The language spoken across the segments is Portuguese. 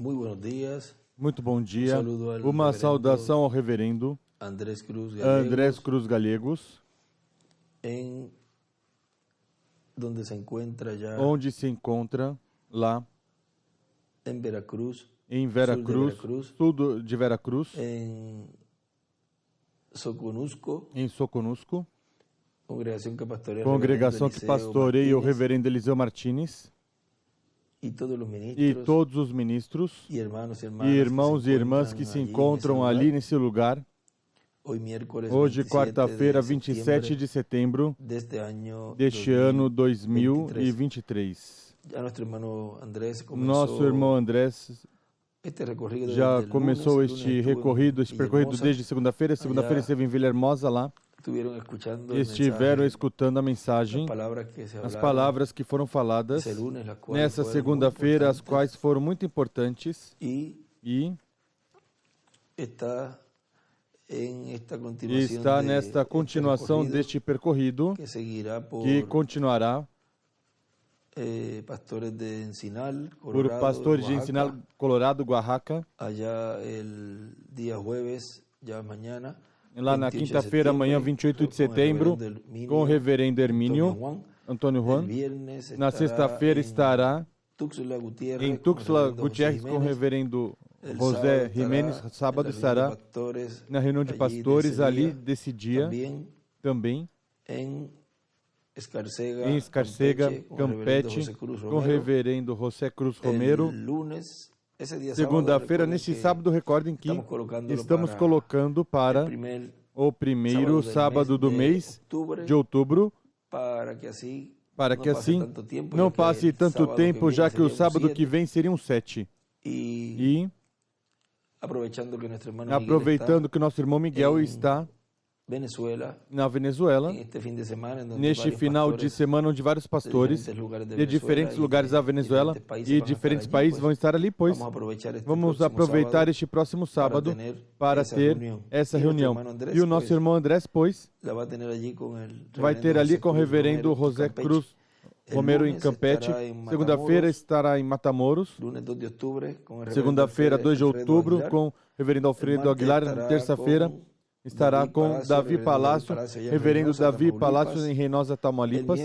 Muy buenos días. Muito bom dia. saludo ao Uma reverendo saudação ao reverendo Andrés Cruz Andrés Gallegos, Cruz Gallegos, donde se encuentra ya onde se encontra lá en Veracruz, em sur de Veracruz, Veracruz, sul de Veracruz, en Soconusco, em Soconusco, congregación que pastorea el congregação reverendo que Eliseo pastoreia o Martínez, reverendo Eliseu Martínez y todos los e ministros todos os ministros y hermanos e hermanas irmãos que e se irmãs que encuentran se allí en encontram ese ali lugar. nesse lugar. Hoy miércoles Hoje, 27 quarta-feira, de 27 septiembre de setembro deste año deste ano 2023. 2023. Ya nuestro hermano Andrés Nosso comenzó irmão Andrés este recorrido já desde el começou lunes. El lunes este estuvo recorrido, en este percorrido Villahermosa. desde segunda-feira. Segunda-feira Allá esteve em Villahermosa lá. estuvieron escuchando E el estiveram mensaje, escutando a las mensagem, palabras que se as hablaron palavras que foram faladas ese lunes, las cuales nessa fueron muy segunda-feira, as importantes. quais foram muito importantes Y e está en esta continuación está de nesta este continuação recorrido deste percorrido que seguirá por que continuará pastores de Encinal, por Colorado, pastores de Oaxaca. Encinal, Colorado, Oaxaca. Allá el día jueves, ya mañana, Lá na 28 de quinta-feira, amanhã, septiembre, 28 de con el setembro, reverendo Herminio com o reverendo Hermínio Antonio Juan. Antônio El Juan. viernes Na estará sexta-feira en estará Tuxtla Gutiérrez, em con el Tuxtla reverendo José Gutierrez com o Jiménez. reverendo El José sábado Jiménez. estará Sábado en la reunión de estará pastores na reunião de allí pastores desse ali dia. desse dia. Também Também em Escarcega, em Escarcega, Campeche, com o reverendo José Cruz Romero. El lunes, ese día Segunda-feira, sábado, neste recuerden sábado, recordem que estamos colocando para o primeiro sábado do mês de outubro, para que assim não passe tanto tempo, já que o sábado que vem seriam 7. E aproveitando que nosso irmão Miguel está na Venezuela, neste final de semana, onde vários pastores de diferentes lugares da Venezuela e diferentes países vão estar ali, pois vamos aproveitar este próximo sábado para ter essa reunião. E o nosso irmão Andrés, pois, vai ter ali com o reverendo José Cruz Romero em Campeche. Segunda-feira estará em Matamoros. Segunda-feira, 2 de outubro, com o reverendo Alfredo Aguilar. Terça-feira estará com Davi Palácio, reverendo Davi Palácio em Reynosa, Tamaulipas.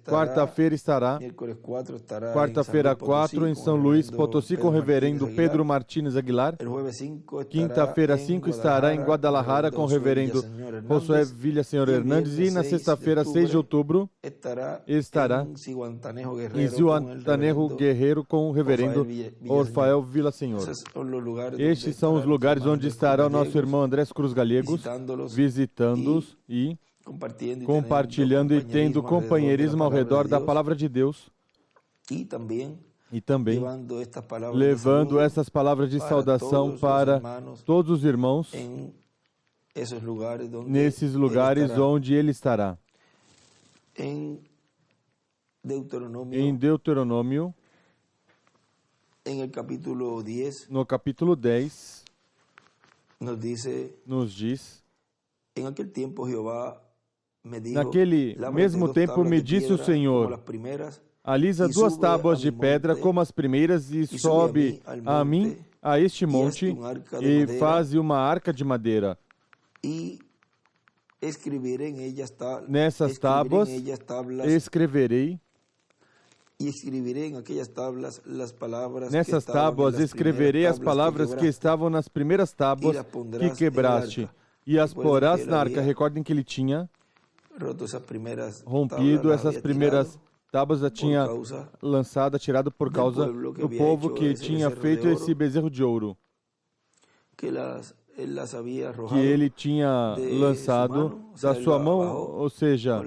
Quarta-feira estará, quarta-feira 4, em São Luís Potosí, com o reverendo Pedro Martínez Aguilar. Quinta-feira 5 estará em Guadalajara, com o reverendo Josué Villasenhor Hernandes. E na sexta-feira 6 de outubro estará em Zihuatanejo Guerreiro, com o reverendo Orfael Villasenhor. Estes são os lugares onde estará o nosso irmão Andrés Cruz Gallegos, visitando-os e compartilhando e tendo companheirismo ao redor da palavra de Deus, e também levando essas palavras de saudação para todos os irmãos nesses lugares onde ele estará. Em Deuteronômio, no capítulo 10, nos diz: naquele mesmo tempo me disse o Senhor, alisa 2 tábuas de pedra como as primeiras e sobe a mim a este monte e faze uma arca de madeira. Nessas tábuas escreverei Nessas tábuas escreverei as palavras que estavam nas primeiras tábuas que quebraste, e as porás na arca. Recordem que ele tinha rompido essas primeiras tábuas, já tinha lançado, tirado por causa do povo que tinha feito esse bezerro de ouro, que ele tinha lançado da sua mão, ou seja,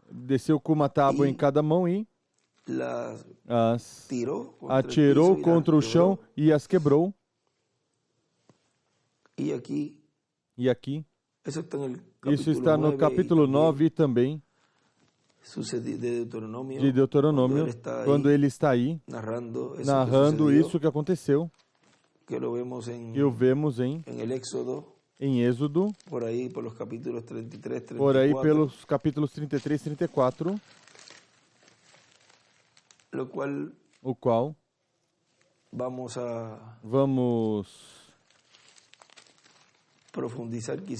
desceu com uma tábua em cada mão e as atirou contra o chão e as quebrou. E aqui, isso está no capítulo 9 também de Deuteronômio, quando ele está aí narrando isso que aconteceu, que o vemos em Êxodo, por aí pelos capítulos 33 e 34, o qual vamos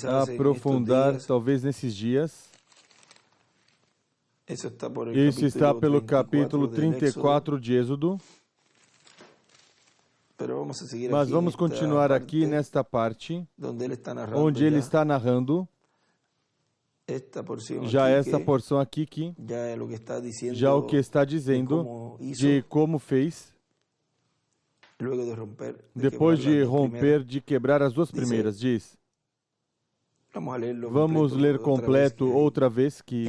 aprofundar talvez nesses dias. Isso está pelo capítulo 34 de Êxodo. Mas vamos continuar aqui nesta parte, onde ele está narrando já essa porção aqui, que já o que está dizendo de como fez, depois de romper, de quebrar as duas primeiras, diz. Vamos ler completo outra vez, que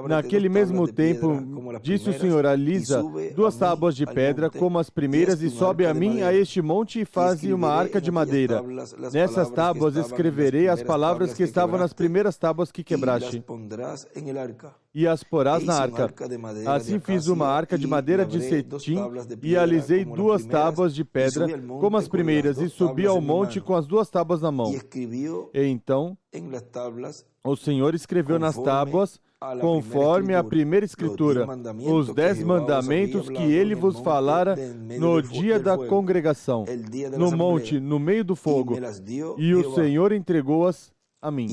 naquele mesmo tempo disse o Senhor: alisa 2 tábuas de pedra como as primeiras e sobe a mim a este monte e faze uma arca de madeira. Nessas tábuas escreverei as palavras que estavam nas primeiras tábuas que quebraste e as porás na arca. Assim fiz uma arca de madeira de cetim e alisei 2 tábuas de pedra como as primeiras e subi ao monte com as 2 tábuas na mão. E então o Senhor escreveu nas tábuas, conforme a primeira escritura, os 10 mandamentos que ele vos falara no dia da congregação, no monte, no meio do fogo, e o Senhor entregou-as a mim.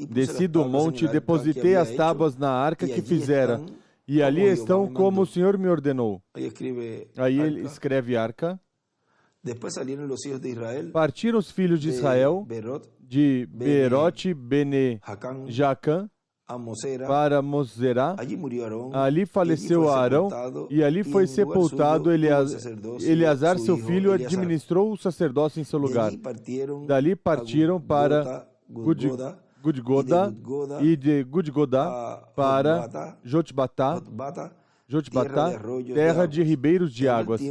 Desci do monte, depositei as tábuas na arca que fizera, e ali estão como o Senhor me ordenou. Aí ele escreve arca. Partiram os filhos de Israel de Beerote Bene Jacã para Mosera. Ali faleceu Arão e ali foi sepultado Eleazar, seu filho, administrou o sacerdócio em seu lugar. Dali partiram para Gudgoda e de Gudgoda para Jotbatá, terra de ribeiros de águas.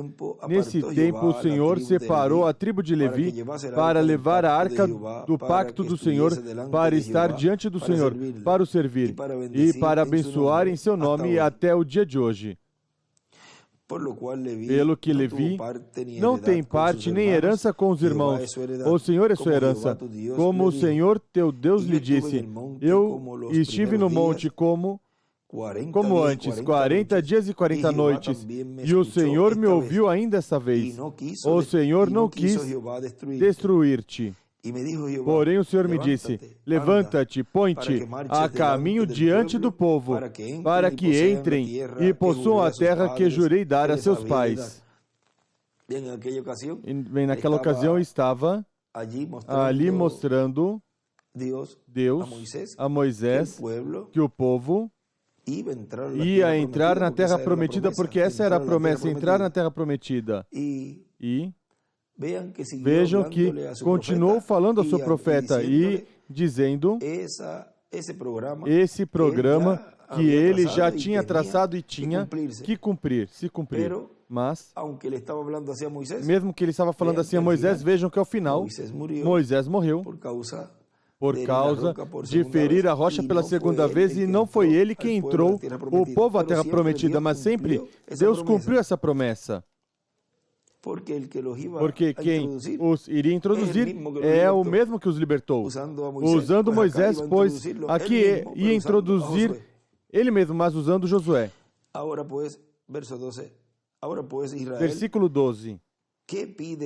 Nesse tempo, o Senhor separou a tribo de Levi para levar a arca do pacto do Senhor, para estar diante do Senhor, para o servir e para abençoar em seu nome até o dia de hoje. Pelo que Levi não tem parte nem herança com os irmãos. O Senhor é sua herança. Como o Senhor teu Deus lhe disse, eu estive no monte como antes, 40 dias e 40 noites, e o Senhor me ouviu ainda essa vez. O Senhor não quis destruir-te. Porém o Senhor me disse, levanta-te, põe-te a caminho diante do povo, para que entrem e possuam a terra que jurei dar a seus pais. E naquela ocasião estava ali mostrando Deus a Moisés que o povo ia entrar na terra prometida, porque essa era a promessa, entrar na terra prometida. E vejam que continuou falando ao seu profeta e dizendo esse programa que ele já tinha traçado e tinha que se cumprir. Mas, mesmo que ele estava falando assim a Moisés, vejam que ao final, Moisés morreu por causa de ferir a rocha pela segunda vez, e não foi ele quem entrou o povo à terra prometida, mas sempre Deus cumpriu essa promessa. Porque quem os iria introduzir é o mesmo que os libertou. Usando Moisés, pois aqui ia introduzir ele mesmo, mas usando Josué. Versículo 12.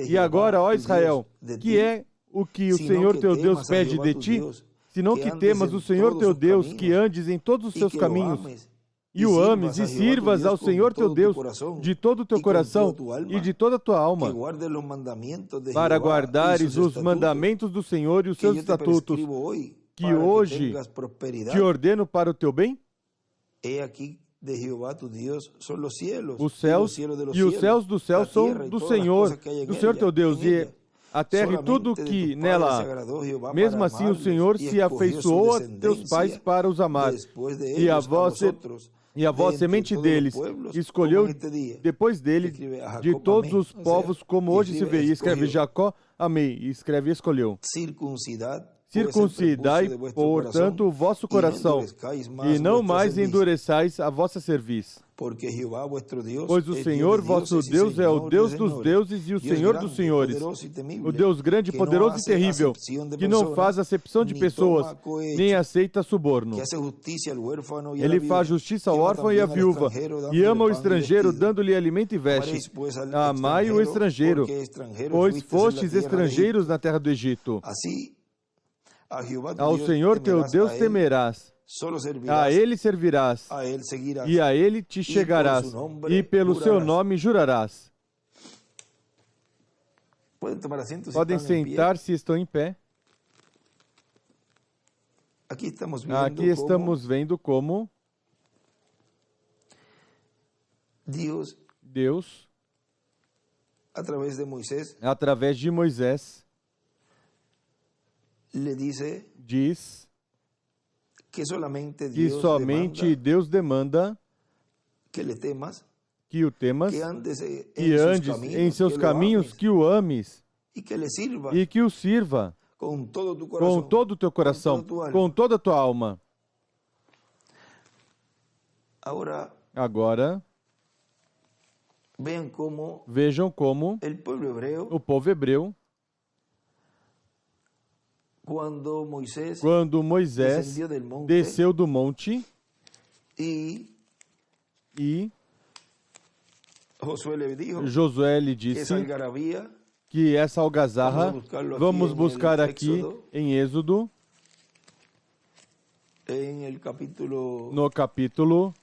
E agora, ó Israel, que é o que o Senhor teu Deus pede de ti, senão que temas o Senhor teu Deus, que andes em todos os seus caminhos, e o ames, e sirvas ao Senhor teu Deus de todo o teu coração e de toda a tua alma, para guardares os mandamentos do Senhor e os seus estatutos, que hoje te ordeno para o teu bem? Os céus e os céus dos céus são do Senhor teu Deus, e a terra e tudo que nela há. Mesmo assim o Senhor se afeiçoou a teus pais para os amar, e a vossa semente deles escolheu depois dele de todos os povos, como hoje se vê. E escreve Jacó, amei, e escreve escolheu. Circuncidai, portanto, o vosso coração, e não mais endureçais a vossa cerviz. Pois o Senhor vosso Deus é o Deus dos deuses e o Senhor dos senhores, o Deus grande, poderoso e terrível, que não faz acepção de pessoas, nem aceita suborno. Ele faz justiça ao órfão e à viúva, e ama o estrangeiro, dando-lhe alimento e veste. Amai o estrangeiro, pois fostes estrangeiros na terra do Egito. Ao Senhor teu Deus temerás, a Ele servirás, e a Ele te chegarás, e pelo seu nome jurarás. Podem sentar se estão em pé. Aqui estamos vendo como Deus, através de Moisés, diz que somente Deus demanda que o temas, que andes em seus caminhos, que o ames e que o sirva com todo o teu coração, com toda a tua alma. Agora, vejam como o povo hebreu, quando Moisés desceu do monte e Josué lhe disse que essa algazarra, vamos buscar aqui em Êxodo, no capítulo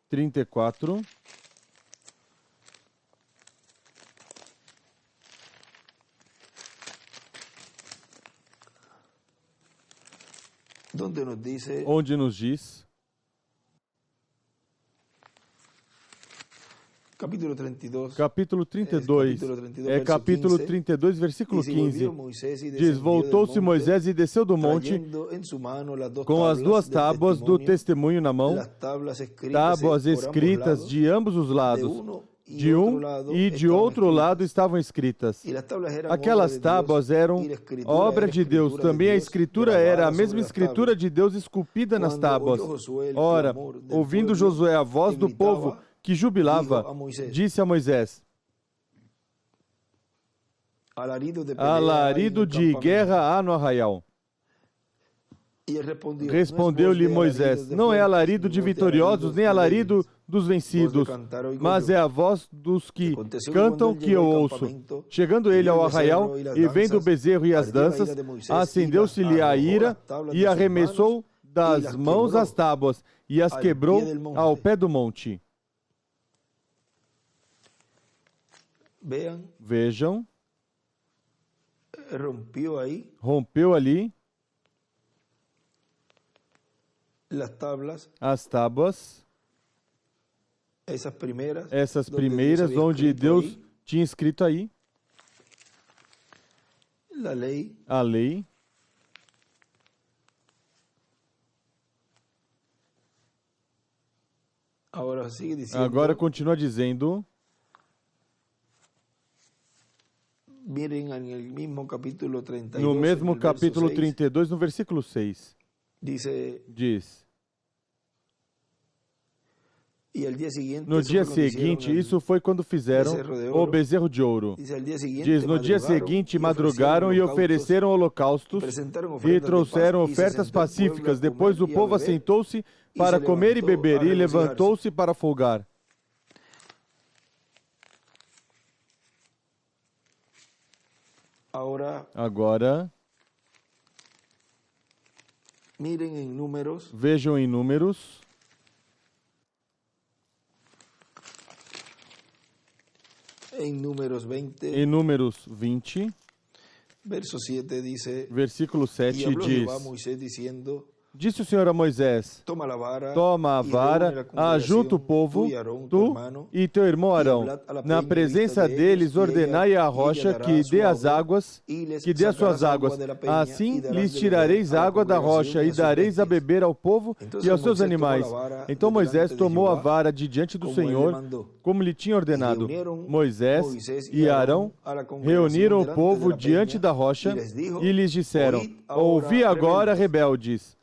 34, onde nos diz, capítulo 32, capítulo 32, versículo 15, diz, voltou-se Moisés e desceu do monte com as duas tábuas do testemunho na mão, tábuas escritas de ambos os lados, de um e de outro lado estavam escritas. Aquelas tábuas eram obra de Deus, também a escritura era a mesma escritura de Deus esculpida nas tábuas. Ora, ouvindo Josué a voz do povo que jubilava, disse a Moisés, alarido de guerra há no arraial. Respondeu-lhe Moisés, não é alarido de vitoriosos, nem alarido dos vencidos, mas é a voz dos que cantam que eu ouço. Chegando ele ao arraial e vendo o bezerro e as danças, acendeu-se-lhe a ira e arremessou das mãos as tábuas e as quebrou ao pé do monte. Vejam, rompeu ali as tábuas, essas primeiras onde Deus tinha escrito aí a lei. Agora continua dizendo, no mesmo capítulo 32, no versículo 6, diz, no dia seguinte, isso foi quando fizeram o bezerro de ouro. Diz, no dia seguinte madrugaram e ofereceram holocaustos e trouxeram ofertas pacíficas. Depois o povo assentou-se para comer e beber e levantou-se para folgar. Agora, vejam em Números, em Números 20, versículo 7 diz, Disse o Senhor a Moisés: toma a vara, ajunta o povo, tu e teu irmão Arão. Na presença deles ordenai a rocha que dê as águas, que dê as suas águas. Assim lhes tirareis água da rocha e dareis a beber ao povo e aos seus animais. Então Moisés tomou a vara de diante do Senhor, como lhe tinha ordenado. Moisés e Arão reuniram o povo diante da rocha e lhes disseram: ouvi agora, rebeldes.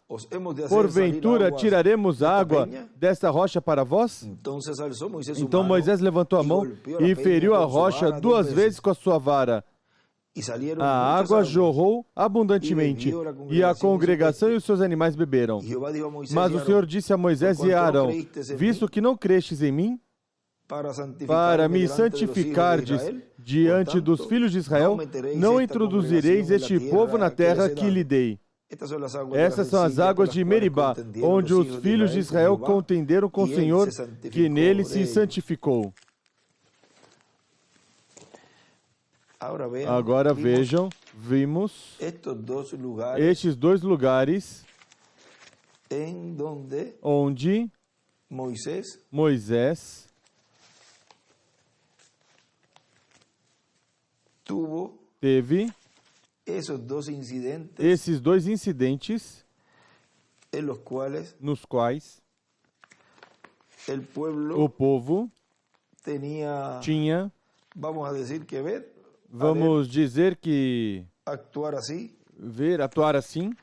Porventura tiraremos água desta rocha para vós? Então Moisés levantou a mão e feriu a rocha 2 vezes com a sua vara. A água jorrou abundantemente, e a congregação e os seus animais beberam. Mas o Senhor disse a Moisés e a Arão: visto que não crestes em mim, para me santificardes diante dos filhos de Israel, não introduzireis este povo na terra que lhe dei. Essas são as águas de Meribá, onde os filhos de Israel contenderam com o Senhor, que nele se santificou. Agora vejam, vimos estes 2 lugares onde Moisés teve esses 2 incidentes nos quais o povo tinha, vamos dizer que, atuar assim,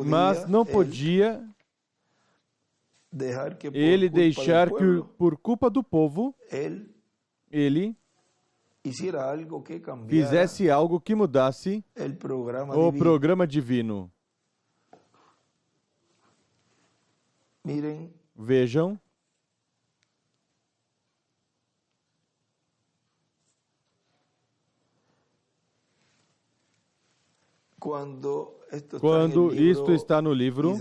mas não podia ele deixar que, por culpa do povo, ele fizesse algo que mudasse o programa divino. Vejam, quando isto está no livro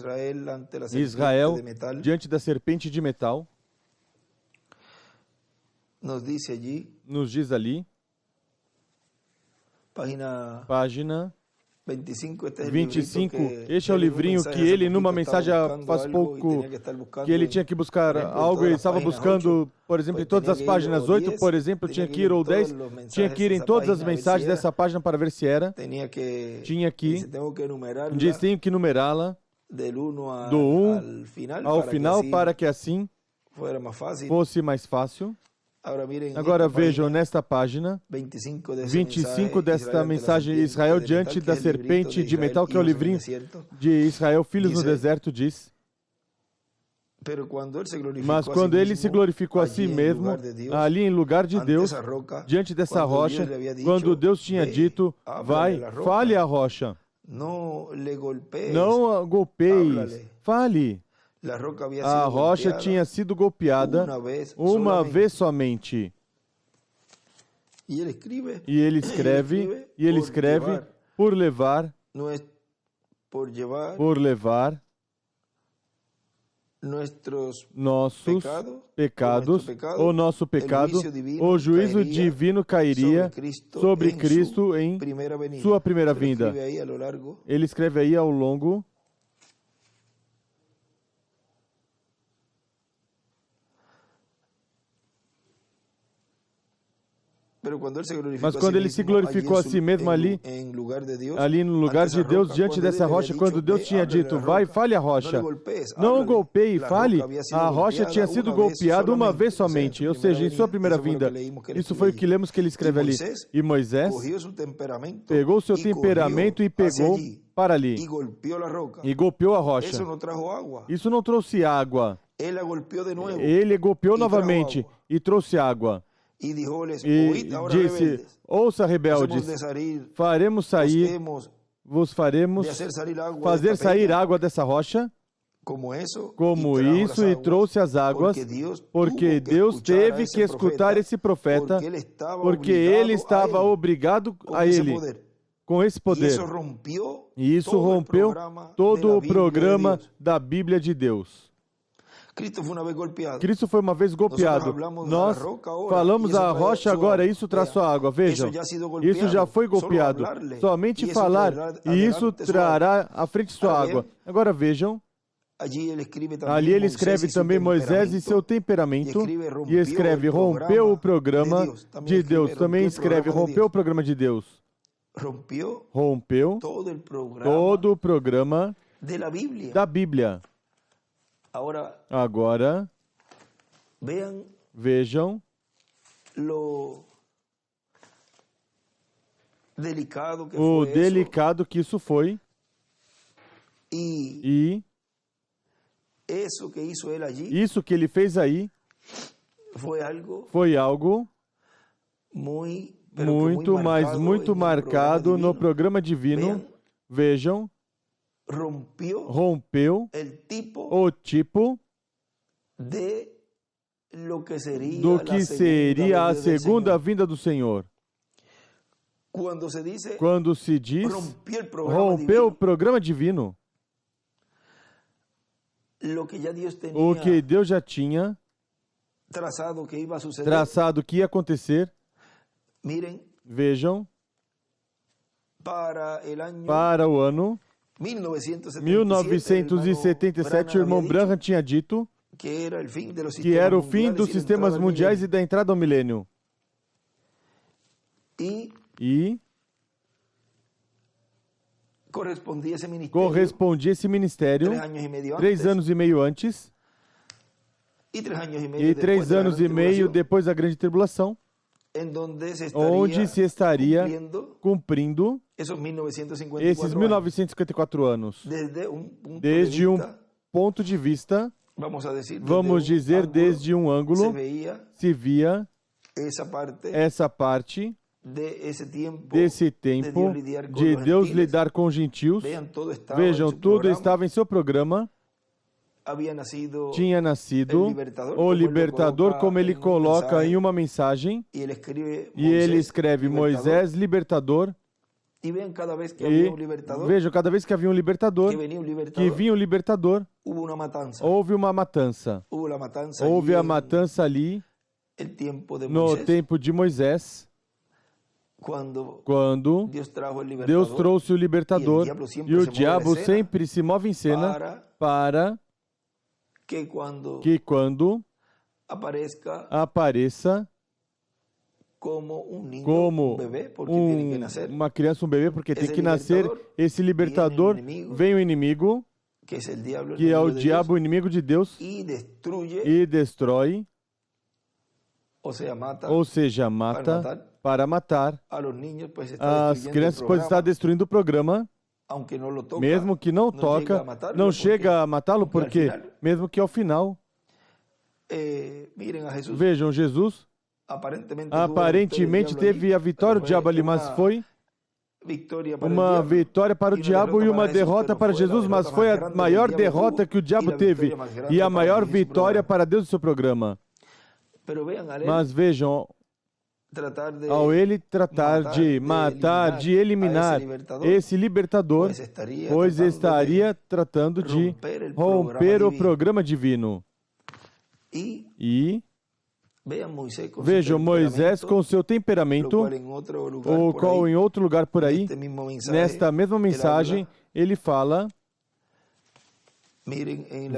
Israel diante da serpente de metal, nos diz ali, página 25, este é o livrinho que ele, numa mensagem faz pouco, que ele tinha que buscar algo, ele estava buscando, por exemplo, em todas as páginas 8, por exemplo, tinha que ir, ou 10, tinha que ir em todas as mensagens dessa página para ver se era, tinha que, diz, tenho que numerá-la, do 1 ao final, para que assim fosse mais fácil. Agora vejam nesta página 25 desta mensagem de Israel diante da serpente de metal, que é o livrinho de Israel, Filhos no Deserto, diz: mas quando ele se glorificou a si mesmo, ali em lugar de Deus, diante dessa rocha, quando Deus tinha dito: vai, fale a rocha, não a golpeis, fale. A rocha tinha sido golpeada uma vez somente. E ele escreve por levar nossos pecados, o nosso pecado, o juízo divino cairia sobre Cristo em sua primeira vinda. Ele escreve aí ao longo. Mas quando ele se glorificou a si mesmo ali no lugar de Deus, diante dessa rocha, quando Deus tinha dito: vai, fale a rocha, não golpeie, fale, a rocha tinha sido golpeada uma vez somente, ou seja, em sua primeira vinda. Isso foi o que lemos que ele escreve ali. E Moisés pegou o seu temperamento e pegou para ali, e golpeou a rocha. Isso não trouxe água. Ele golpeou novamente e trouxe água. E disse: ouça, rebeldes, vos faremos fazer sair água dessa rocha, como isso, e trouxe as águas, porque Deus teve que escutar esse profeta, porque ele estava obrigado a ele, com esse poder. E isso rompeu todo o programa da Bíblia de Deus. Cristo foi uma vez golpeado. Nós falamos a rocha agora, isso traz sua água. Vejam, isso já foi golpeado. Somente falar, e isso trará à frente sua água. Agora vejam, ali ele escreve também Moisés e seu temperamento, e escreve rompeu o programa de Deus. Também escreve rompeu o programa de Deus. Rompeu todo o programa da Bíblia. Agora, vejam o delicado que isso foi. E isso que ele fez aí foi algo muito marcado no programa divino. Vejam, rompeu o tipo do que seria a segunda vinda do Senhor. Quando se diz rompeu o programa divino, o que Deus já tinha traçado que ia acontecer. Vejam, para o ano 1977, o irmão Branham tinha dito que era o fim dos sistemas mundiais e da entrada ao milênio. E correspondia esse ministério 3 anos e meio antes e 3 anos e meio depois da grande tribulação, onde se estaria cumprindo esses 1954 anos. Desde um ponto de vista, vamos dizer, desde um ângulo, se via essa parte desse tempo de Deus lidar com os gentios. Vejam, tudo estava em seu programa. Tinha nascido o libertador, como ele coloca em uma mensagem, e ele escreve Moisés, libertador. E vejam, cada vez que havia um libertador, que vinha um libertador, houve uma matança. Houve a matança ali, no tempo de Moisés, quando Deus trouxe o libertador, e o diabo sempre se move em cena para que quando apareça como uma criança, um bebê, porque tem que nascer esse libertador, vem o inimigo, que é o diabo, o inimigo de Deus, e destrói, ou seja, mata para matar. As crianças podem estar destruindo o programa, mesmo que não toca, não chega a matá-lo, porque mesmo que ao final, vejam, Jesus aparentemente teve a vitória do diabo ali, mas foi uma vitória para o diabo e uma derrota para Jesus, mas foi a maior derrota que o diabo teve e a maior vitória para Deus do seu programa. Mas vejam, ao ele tratar de matar, de eliminar esse libertador, pois estaria tratando de romper o programa divino. E vejam Moisés com seu temperamento, o qual em outro lugar por aí, nesta mesma mensagem, ele fala.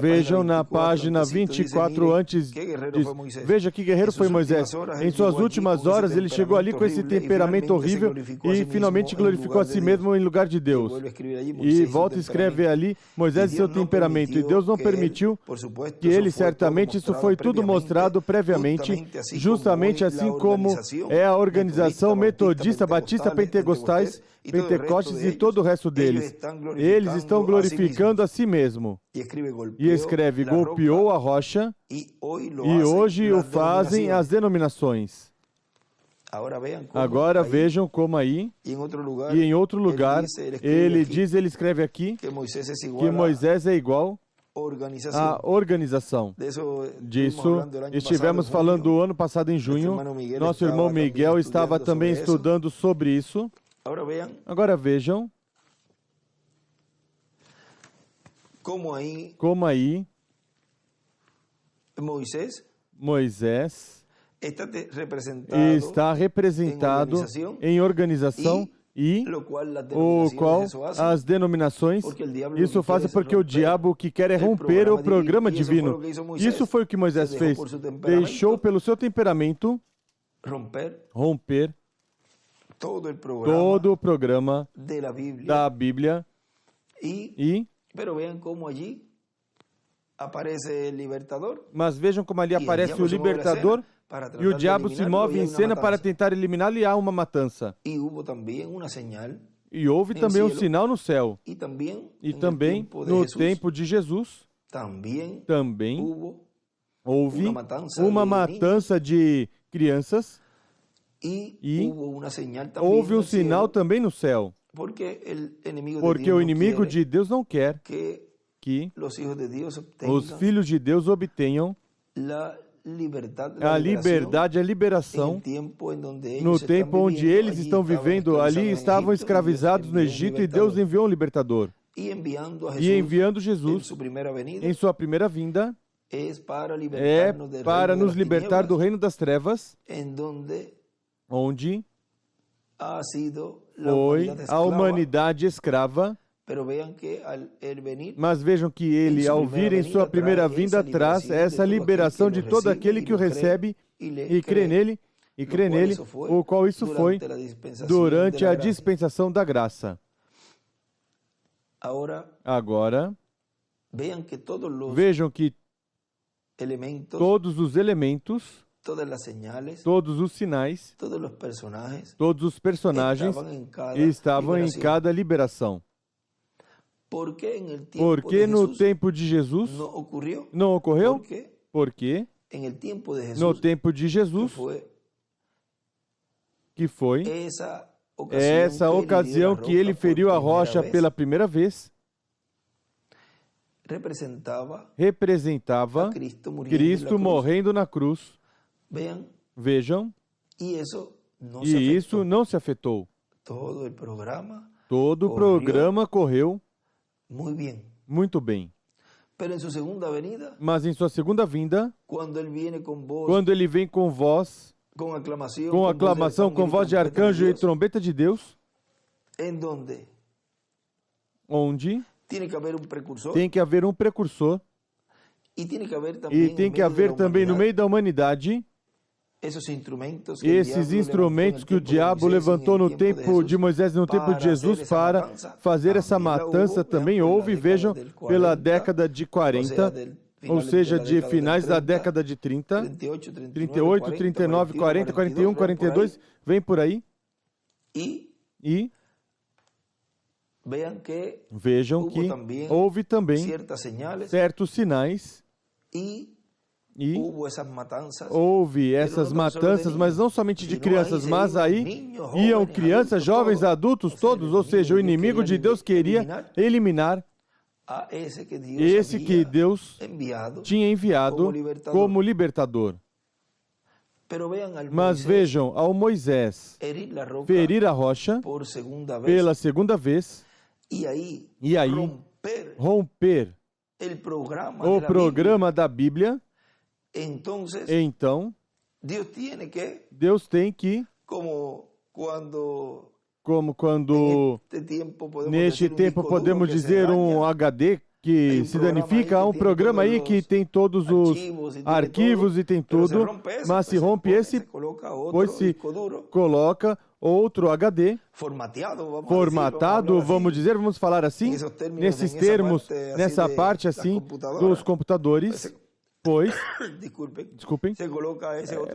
Vejam na página 24 antes disso. Veja que guerreiro foi Moisés. Em suas últimas horas, ele chegou ali com esse temperamento horrível e finalmente glorificou a si mesmo em lugar de Deus. E volta e escreve ali Moisés e seu temperamento. E Deus não permitiu que ele, certamente, isso foi tudo mostrado previamente, justamente assim como é a organização metodista, batista, pentecostais, Pentecostes e todo o resto deles. Eles estão glorificando a si mesmo. E escreve, golpeou a rocha, e hoje o fazem as denominações. Agora vejam como aí, e em outro lugar, ele escreve aqui, que Moisés é igual à organização. Disso estivemos falando o ano passado em junho. Nosso irmão Miguel estava também estudando sobre isso. Agora vejam como aí Moisés está representado em organização e o qual as denominações, isso faz porque o diabo que quer é romper o programa divino. Isso foi o que Moisés fez. Deixou pelo seu temperamento romper todo o programa da Bíblia. Mas vejam como ali aparece o libertador e o diabo se move em cena para tentar eliminá-lo e há uma matança. E houve também um sinal no céu. E também no tempo de Jesus também houve uma matança de crianças e houve um sinal também no céu. Porque o inimigo de Deus não quer que os filhos de Deus obtenham a liberdade, a liberação, no tempo onde eles estão vivendo. Ali estavam escravizados no Egito e Deus enviou um libertador. E enviando Jesus em sua primeira vinda, é para nos libertar do reino das trevas, onde foi a humanidade escrava. Mas vejam que ele, ao vir em sua primeira vinda, traz essa liberação de todo aquele que o recebe e crê nele, o qual isso foi durante a dispensação da graça. Agora, vejam que todos os elementos, todos os sinais, todos os personagens estavam em cada liberação. Porque no tempo de Jesus não ocorreu? Porque no tempo de Jesus, que foi essa ocasião que ele feriu a rocha pela primeira vez, representava Cristo morrendo na cruz. Vejam, e isso não se afetou. Todo o programa correu muito bem. Mas em sua segunda vinda, quando ele vem com voz, com aclamação, com voz de arcanjo e trombeta de Deus, onde tem que haver um precursor e tem que haver também no meio da humanidade esses instrumentos que o diabo levantou no tempo de Moisés e no tempo de Jesus para fazer essa matança também houve, vejam, pela década de 40, ou seja, de finais da década de 30, 38, 39, 40, 41, 42, vem por aí. E vejam que houve também certos sinais e houve essas matanças, mas não somente de crianças, mas aí iam crianças, jovens, adultos, todos, ou seja, o inimigo de Deus queria eliminar esse que Deus tinha enviado como libertador. Mas vejam, ao Moisés ferir a rocha pela segunda vez, e aí romper o programa da Bíblia, então Deus tem que, como quando neste tempo podemos dizer um HD que se danifica, há um programa aí que tem todos os arquivos e tem tudo, mas se rompe esse, pois se coloca outro HD formatado, vamos falar assim, nesses termos, nessa parte assim dos computadores, pois, desculpem,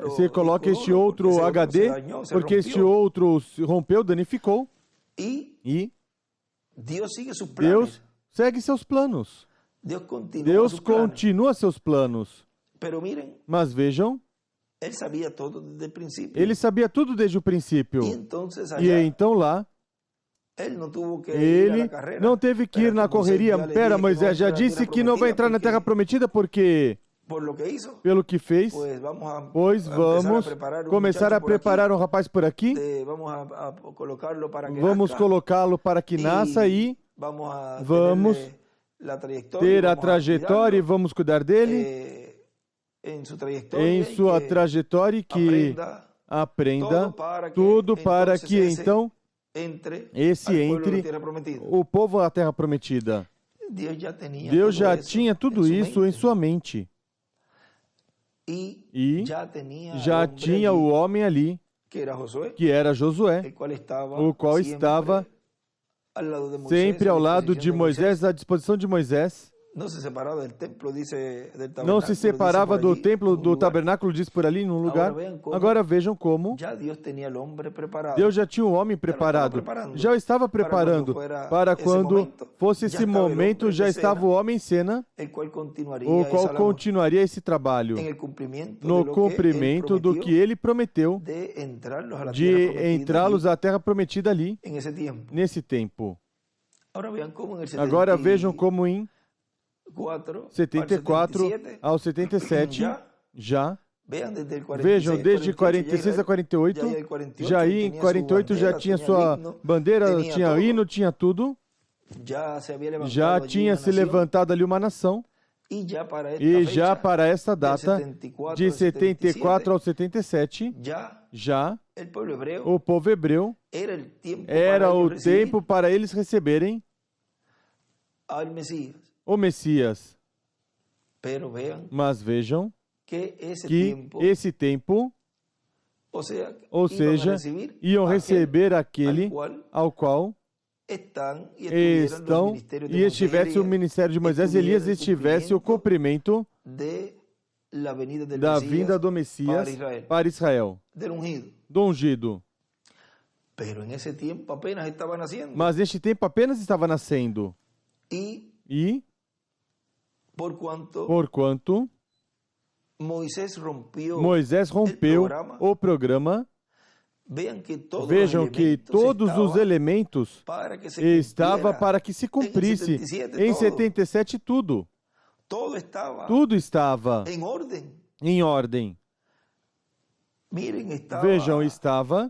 você coloca este outro HD, porque este outro rompeu, danificou, e Deus segue seus planos. Deus continua seus planos. Mas vejam, ele sabia tudo desde o princípio. E então lá, ele não teve que ir na correria. Pera, Moisés já disse que não vai entrar na Terra Prometida porque... Pelo que fez, pois vamos começar a preparar um rapaz por aqui, vamos colocá-lo para que nasça e vamos ter a trajetória e vamos cuidar dele. em sua trajetória e que aprenda tudo para que então esse entre o povo à Terra Prometida. Deus já tinha tudo isso em sua mente. E já tinha o homem ali, que era Josué, o qual estava sempre ao lado de Moisés, à disposição de Moisés. Não se separava do templo, do tabernáculo, diz por ali, num lugar. Agora vejam como Deus já tinha um homem preparado. Já estava preparando para quando fosse esse momento, já estava o homem em cena, o qual continuaria esse trabalho no cumprimento do que ele prometeu de entrá-los à Terra Prometida ali, nesse tempo. Agora vejam como em 74 ao 77, já, vejam, desde 46 a 48, já aí em 48 já tinha sua bandeira, tinha hino, tinha tudo, já tinha se levantado ali uma nação, e já para essa data, de 74 ao 77, já o povo hebreu era o tempo para eles receberem o Messias. Mas vejam que esse tempo, ou seja, iam receber aquele ao qual estão e estivesse o ministério de Moisés e Elias, estivesse o cumprimento da vinda do Messias para Israel, do ungido. Mas neste tempo apenas estava nascendo. E porquanto Moisés rompeu o programa, vejam que todos os elementos estavam para que se cumprisse em 77 tudo. Tudo estava em ordem. Vejam, estava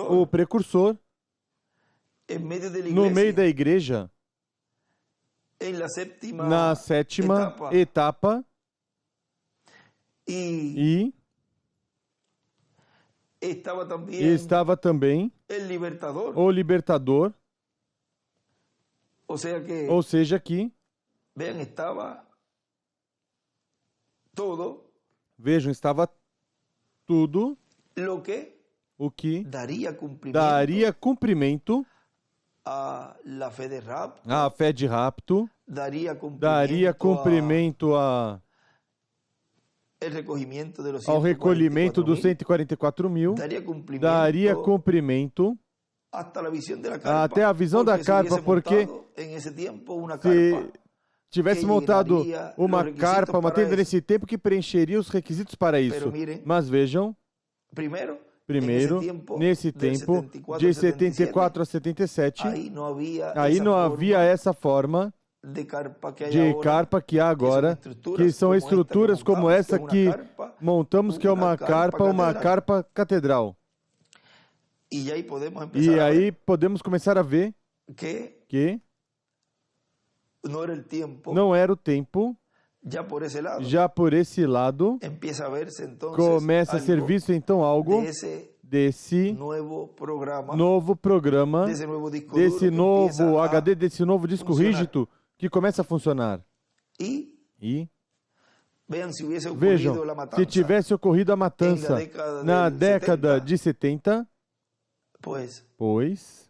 o precursor no meio da igreja, na sétima etapa, e estava também o libertador, ou seja que, vejam, estava tudo o que daria cumprimento à fé de rapto, daria cumprimento ao recolhimento dos 144 mil, daria cumprimento até a visão da carpa, porque se tivesse montado uma carpa, uma tenda nesse tempo, que preencheria os requisitos para isso. Mas vejam, primeiro, nesse tempo, de 74 a 77, aí não havia essa forma de carpa que há agora, que são estruturas como essa que montamos, que é uma carpa catedral. E aí podemos começar a ver que não era o tempo. Já por esse lado, começa a ser visto então algo desse novo programa, desse novo HD, desse novo disco rígido que começa a funcionar. E vejam, se tivesse ocorrido a matança na década de 70, pois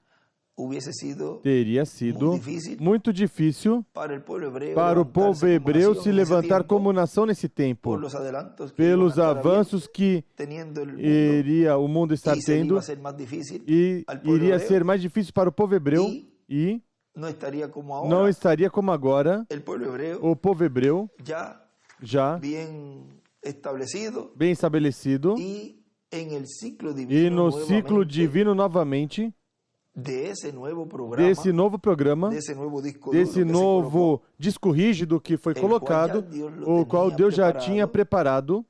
teria sido muito difícil para o povo hebreu se levantar como nação nesse tempo, pelos avanços que iria o mundo estar tendo, e iria ser mais difícil para o povo hebreu, e não estaria como agora, o povo hebreu já bem estabelecido, e no ciclo divino novamente, desse novo programa, desse novo disco rígido que foi colocado, o qual Deus já tinha preparado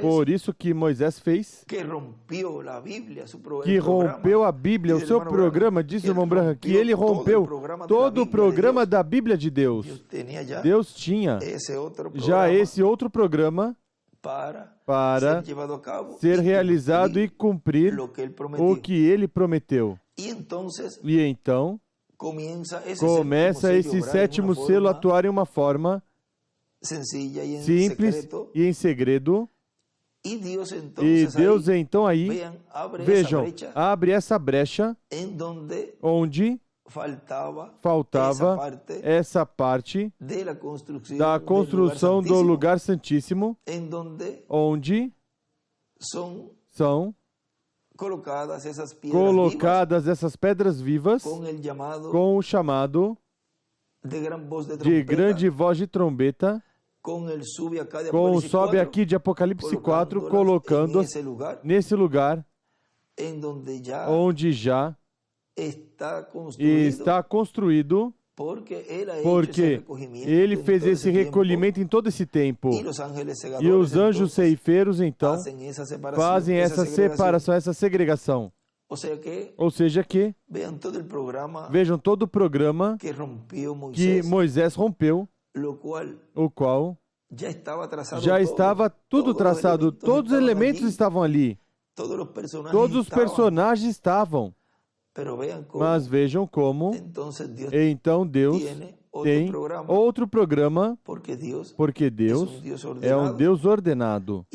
Por isso que Moisés fez, que rompeu a Bíblia, o seu programa, diz o irmão Branham, que ele rompeu todo o programa da Bíblia de Deus. Deus tinha já esse outro programa para ser realizado e cumprir o que ele prometeu. E então começa esse sétimo selo a atuar em uma forma simples e em segredo. E Deus então aí, vejam, abre essa brecha onde faltava essa parte da construção do lugar santíssimo, onde são colocadas essas pedras vivas com o chamado de grande voz de trombeta, com o sobe aqui de Apocalipse 4, colocando nesse lugar onde já está construído, porque ele fez esse recolhimento em todo esse tempo. E os anjos ceifeiros, então, fazem essa separação, essa segregação. Ou seja que, vejam todo o programa que Moisés rompeu, o qual já estava tudo traçado, todos os elementos estavam ali, todos os personagens estavam. Mas vejam como, então Deus tem outro programa, porque Deus é um Deus ordenado.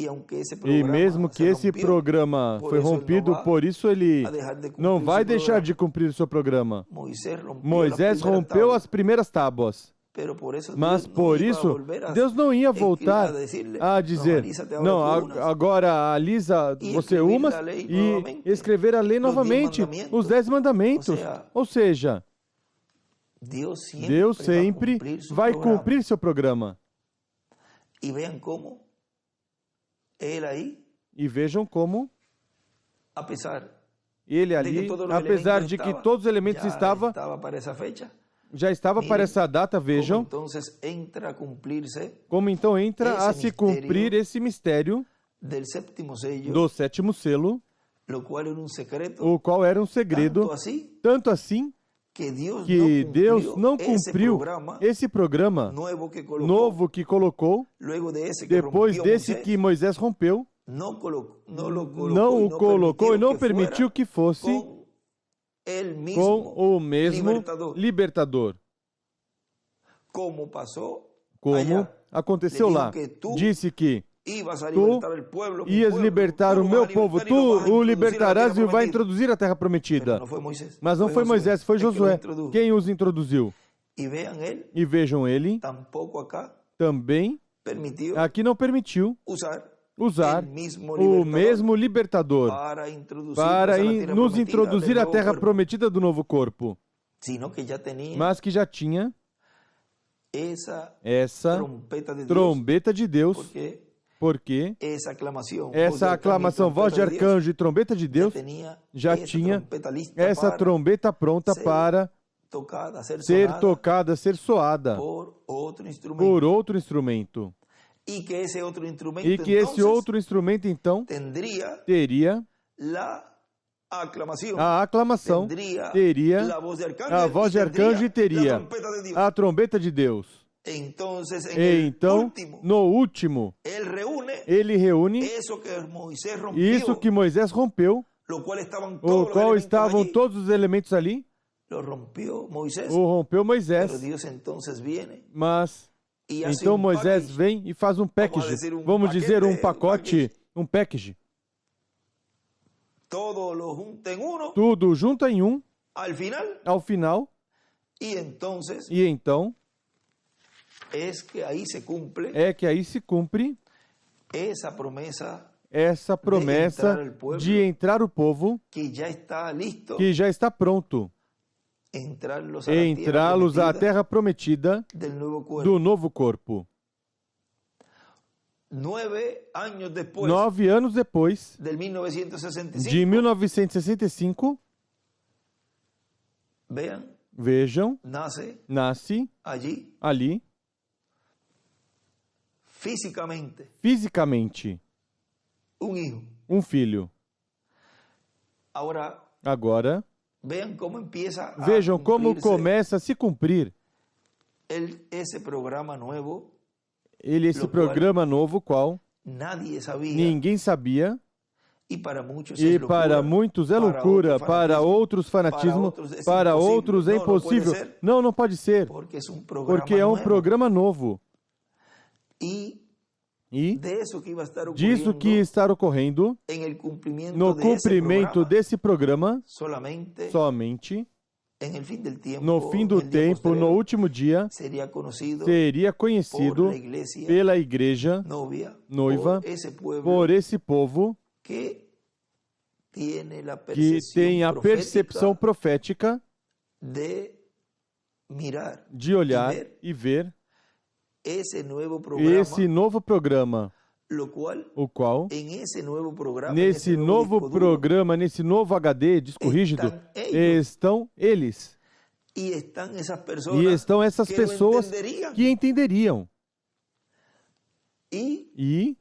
E mesmo que esse programa foi rompido, por isso ele não vai deixar de cumprir o seu programa. Moisés rompeu as primeiras tábuas. Mas por isso, Deus não ia voltar a dizer, não, agora Alisa, você umas e escrever a lei novamente, os 10 mandamentos. Ou seja, Deus sempre vai cumprir seu programa. E vejam como ele ali, apesar de que todos os elementos já estava para essa data, vejam como então entra a se cumprir esse mistério do sétimo selo, o qual era um segredo, tanto assim que Deus não cumpriu esse programa novo que colocou, depois desse que Moisés rompeu, não o colocou e não permitiu que fosse com o mesmo libertador. Como aconteceu lá. Disse que tu ias libertar o meu povo, tu o libertarás e o vai introduzir a terra prometida. Mas não foi Moisés, foi Josué quem os introduziu. E vejam ele, também, aqui não permitiu usar o mesmo libertador para nos introduzir a terra prometida do novo corpo, mas que já tinha essa trombeta de Deus, porque essa aclamação, voz de arcanjo e trombeta de Deus, já tinha essa trombeta pronta para ser tocada, ser soada por outro instrumento. E que esse outro instrumento, então, teria a aclamação, teria a voz de arcanjo e teria a trombeta de Deus. Então, no último, ele reúne isso que Moisés rompeu, o qual estavam todos os elementos ali, o rompeu Moisés, mas então Moisés vem e faz um package, vamos dizer um pacote, um package. Tudo junto em um, ao final, e então é que aí se cumpre essa promessa de entrar o povo que já está pronto, entrá-los à terra prometida do novo corpo. 9 anos depois, de 1965, vejam, nasce ali, fisicamente um filho. Agora, vejam como começa a se cumprir esse programa novo, qual ninguém sabia, e para muitos é loucura, para outros fanatismo, para outros é impossível. Não pode ser, porque é um programa novo. E disso que está ocorrendo, no cumprimento desse programa, somente no fim do tempo, no último dia, seria conhecido pela igreja noiva, por esse povo que tem a percepção profética de olhar e ver esse novo programa, o qual, nesse novo programa, nesse novo HD, disco rígido, estão eles. E estão essas pessoas que entenderiam. E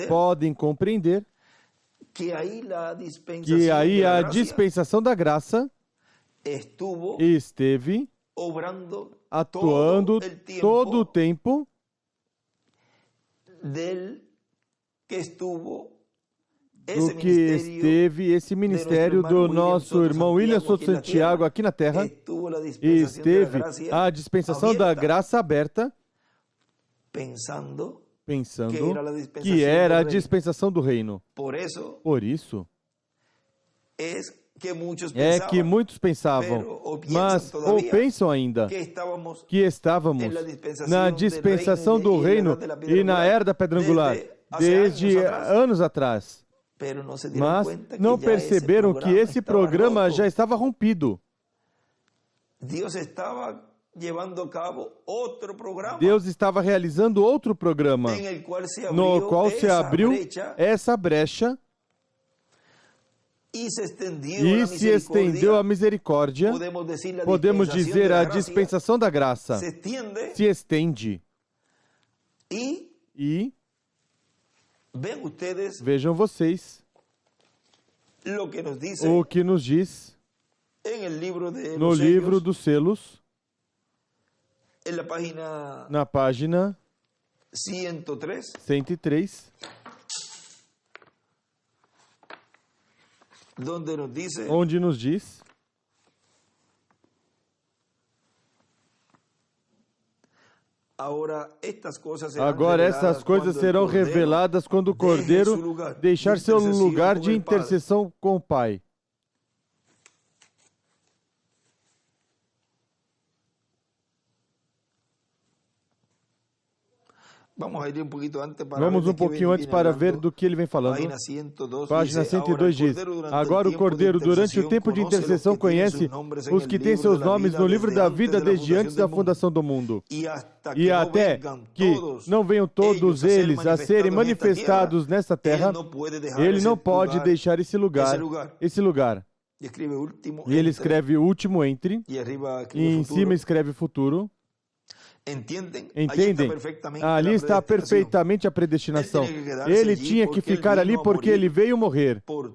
podem compreender que aí a dispensação da graça esteve atuando todo o tempo do que esteve esse ministério do nosso irmão William Souto Santiago aqui na Terra. Esteve a dispensação da graça aberta, pensando que era a dispensação do reino. Por isso, é que muitos pensavam, mas ou pensam ainda, que estávamos na dispensação do reino e na era da pedra angular, desde anos atrás. Mas não perceberam que esse programa já estava rompido. Deus estava realizando outro programa, no qual se abriu essa brecha e se estendeu a misericórdia. Podemos dizer a dispensação da graça se estende. E vejam vocês o que nos diz no livro dos selos, na página 103, onde nos diz: agora essas coisas serão reveladas quando o Cordeiro deixar seu lugar de intercessão com o Pai. Vamos um pouquinho antes para ver do que ele vem falando. Página 102 diz: agora o Cordeiro, durante o tempo de intercessão, conhece os que têm seus nomes no livro da vida desde antes da fundação do mundo. E até que não venham todos eles a serem manifestados nesta terra, ele não pode deixar esse lugar. E ele escreve o último entre, e em cima escreve futuro. Entendem? Ali está perfeitamente a predestinação. Ele tinha que ficar ali porque ele veio morrer por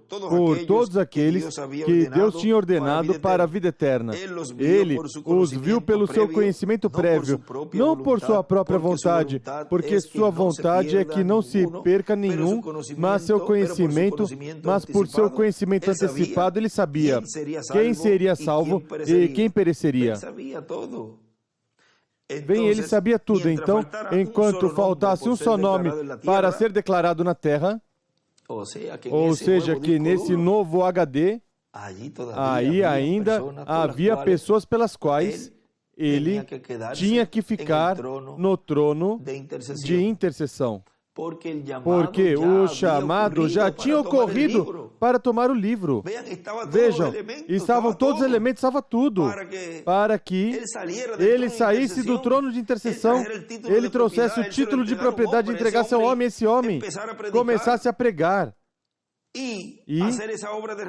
todos aqueles que Deus tinha ordenado para a vida eterna. Ele os viu pelo seu conhecimento prévio, não por sua própria vontade, porque sua vontade é que não se perca nenhum, mas por seu conhecimento antecipado, ele sabia quem seria salvo e quem pereceria. Bem, ele sabia tudo. Então, enquanto faltasse um só nome para ser declarado na terra, ou seja, que nesse novo HD, aí ainda havia pessoas pelas quais ele tinha que ficar no trono de intercessão. Porque o chamado já tinha ocorrido para tomar o livro. Vejam, estavam todos os elementos, estava tudo, para que ele saísse do trono de intercessão, ele trouxesse o título de propriedade e entregasse ao homem, esse homem começasse a pregar. e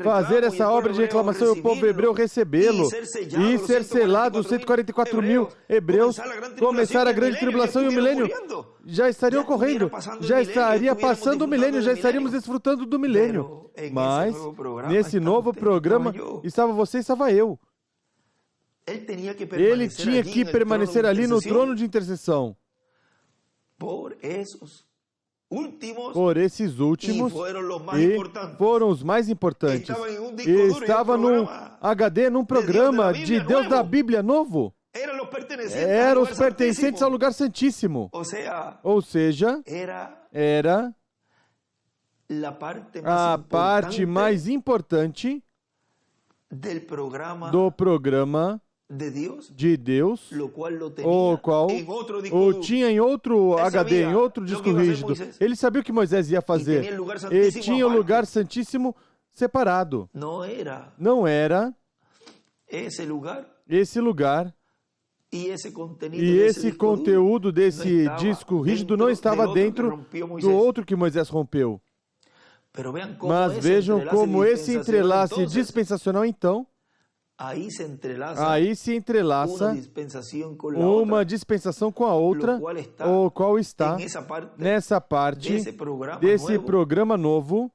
fazer essa obra de reclamação e o povo hebreu recebê-lo e ser selado os 144.000 hebreus, começar a grande tribulação e o milênio já estaria ocorrendo, já estaria passando o milênio, já estaríamos desfrutando do milênio. Mas nesse novo programa estava você e estava eu. Ele tinha que permanecer ali no trono de intercessão. Por esses últimos, e foram os mais importantes. E estava num HD, num programa de Deus da Bíblia novo. Eram os pertencentes ao lugar santíssimo. Ou seja, era a parte mais importante do programa de Deus, o qual o tinha em outro HD, em outro disco rígido. Ele sabia o que Moisés ia fazer. E tinha o lugar santíssimo separado. Não era esse lugar. E esse conteúdo desse disco rígido não estava dentro do outro que Moisés rompeu. Mas vejam como esse entrelace dispensacional, então, aí se entrelaça uma dispensação com a outra, o qual está nessa parte desse programa novo,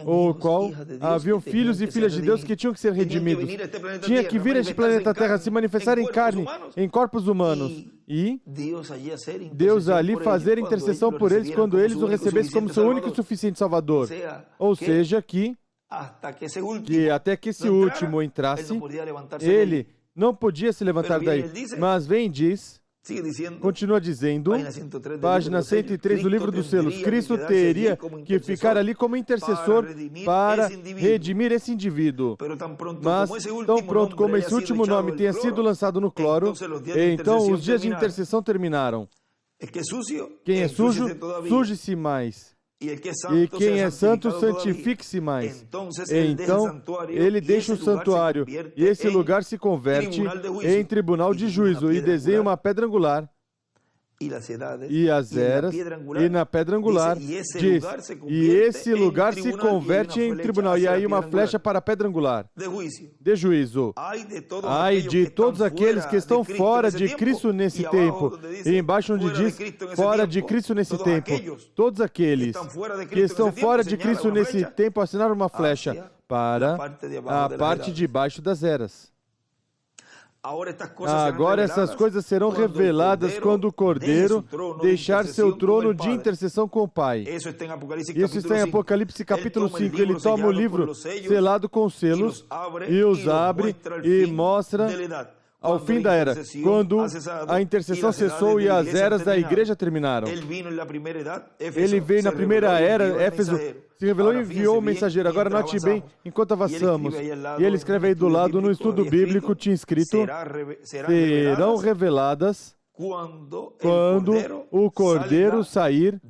o qual haviam filhos e filhas de Deus que tinham que ser redimidos. Tinha que vir a este planeta Terra, se manifestar em carne, em corpos humanos. E Deus ali fazer intercessão por eles quando eles o recebessem como seu único e suficiente Salvador. Ou seja, que até que esse último entrasse, ele não podia se levantar daí. Mas vem e diz, continua dizendo, página 103 do livro dos selos, Cristo teria que ficar ali como intercessor para redimir esse indivíduo. Mas, tão pronto como esse último nome tenha sido lançado no cloro, então os dias de intercessão terminaram. Quem é sujo, suje-se mais. E quem é santo, santifique-se mais. Então, ele deixa o santuário, e esse lugar se converte em tribunal de juízo, e desenha uma pedra angular, e as eras, e na pedra angular, diz, e esse lugar se converte em tribunal, e aí uma flecha para a pedra angular, de juízo. Ai de todos aqueles que estão fora de Cristo nesse tempo, e embaixo onde diz, fora de Cristo nesse tempo, todos aqueles que estão fora de Cristo nesse tempo assinaram uma flecha para a parte de baixo das eras. Agora essas coisas serão reveladas quando o Cordeiro deixar seu trono de intercessão com o Pai. Isso está em Apocalipse capítulo 5. Ele toma o livro selado com selos e os abre e mostra ao fim da era, quando a intercessão cessou e as eras da igreja terminaram. Ele veio na primeira era, Éfeso se revelou e enviou o mensageiro. Agora note bem, enquanto avançamos, e ele escreve aí do lado, no estudo bíblico tinha escrito, serão reveladas quando o Cordeiro sair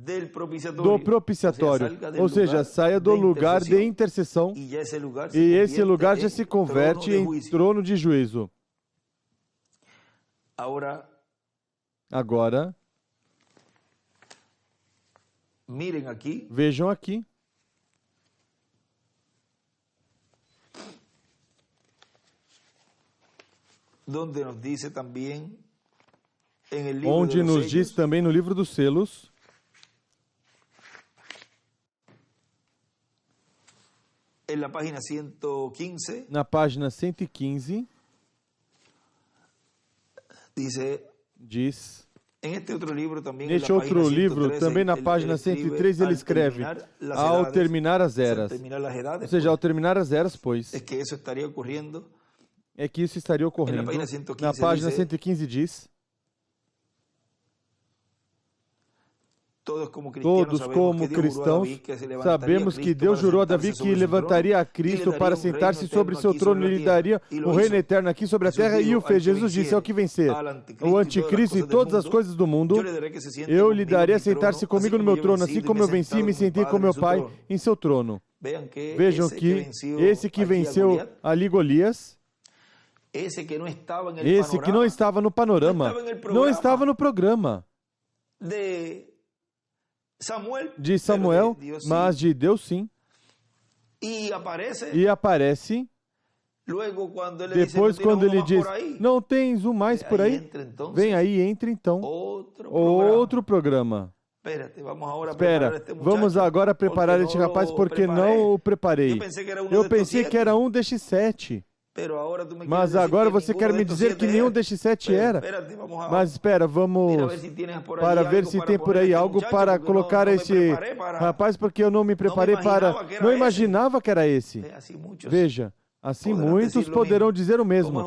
do propiciatório, ou seja, saia do lugar de intercessão, e esse lugar já se converte em trono de juízo. Agora, vejam aqui. Onde nos diz também no livro dos selos, na página 115, diz, neste outro livro, também na página 103, ele escreve, ao terminar as eras. Ou seja, ao terminar as eras, pois, é que isso estaria ocorrendo. Na página 115 diz, todos como cristãos sabemos que Deus jurou a Davi que levantaria a Cristo para sentar-se sobre seu trono e lhe daria um reino eterno aqui sobre a terra, e o fez. Jesus disse, ao que vencer o anticristo e todas as coisas do mundo, eu lhe daria sentar-se comigo no meu trono, assim como eu venci e me sentei com meu Pai em seu trono. Vejam que esse que venceu ali Golias, esse que não estava no panorama, não estava no programa de Samuel, mas de Deus sim. E aparece. Depois, quando ele diz, não tens um mais por aí? Vem aí, entra então. Outro programa. Espera, vamos agora preparar este rapaz porque não o preparei. Eu pensei que era um destes 7. Mas agora você quer me dizer que nenhum destes 7 era? Mas espera, vamos para ver se tem por aí algo para colocar esse rapaz, porque eu não me preparei para... Não imaginava que era esse. Veja, assim muitos poderão dizer o mesmo.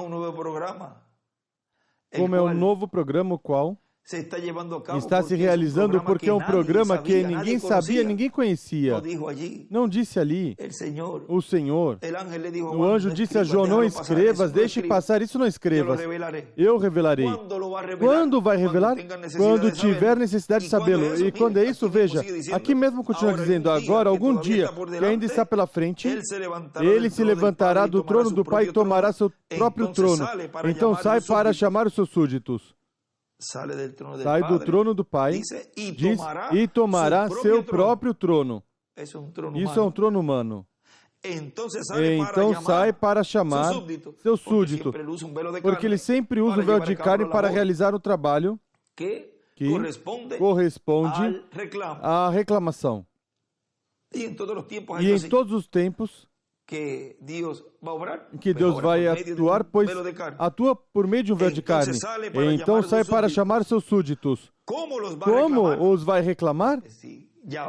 Como é um novo programa, o qual está se realizando porque é um programa que ninguém sabia, ninguém conhecia. Não disse ali, o Senhor. O anjo disse a João, não escrevas, deixe passar, isso não escrevas. Eu revelarei. Quando vai revelar? Quando tiver necessidade de sabê-lo. E quando é isso, veja, aqui mesmo continua dizendo, agora, algum dia, que ainda está pela frente, ele se levantará do trono do Pai e tomará seu próprio trono. Então sai para chamar os seus súditos. Sai do trono do Pai, diz, e tomará seu próprio trono. Isso é um trono humano. Então sai para chamar seu súdito, porque ele sempre usa o véu de carne para realizar o trabalho que corresponde à reclamação. E em todos os tempos que Deus vai atuar, pois atua por meio de um véu de carne. Então sai para chamar seus súditos. Como os vai reclamar?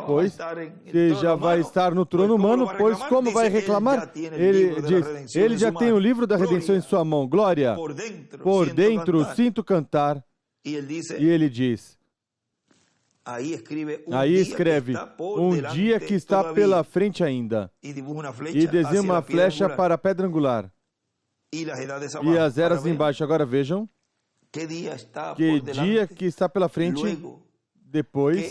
Pois se já vai estar no trono humano, pois como vai reclamar? Ele diz, ele já tem o livro da redenção em sua mão. Glória! Por dentro sinto cantar. E ele diz, aí escreve, um dia que está pela frente ainda, e desenha uma flecha para a pedra angular, e as eras embaixo. Agora vejam, que dia que está pela frente, depois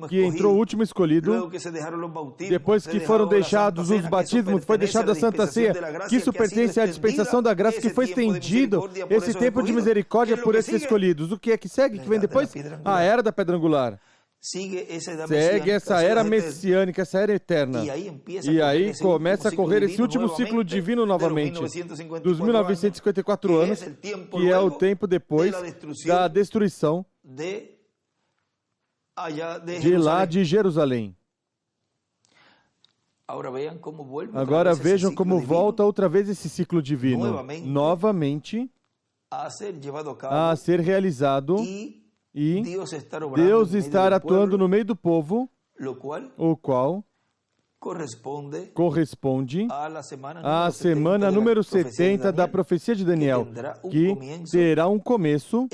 que entrou o último escolhido, depois que foram deixados os batismos, foi deixada a Santa Ceia, que isso pertence à dispensação da graça, que foi estendido esse tempo de misericórdia por esses escolhidos. O que é que segue, que vem depois? A era da pedra angular. Segue essa era messiânica, essa era eterna. E aí começa a correr esse último ciclo divino novamente, dos 1954 anos, que é o tempo depois da destruição de lá de Jerusalém. Agora vejam como volta outra vez esse ciclo divino, novamente a ser realizado, e Deus estar atuando no meio do povo, o qual corresponde à semana número 70 da profecia de Daniel, que terá um começo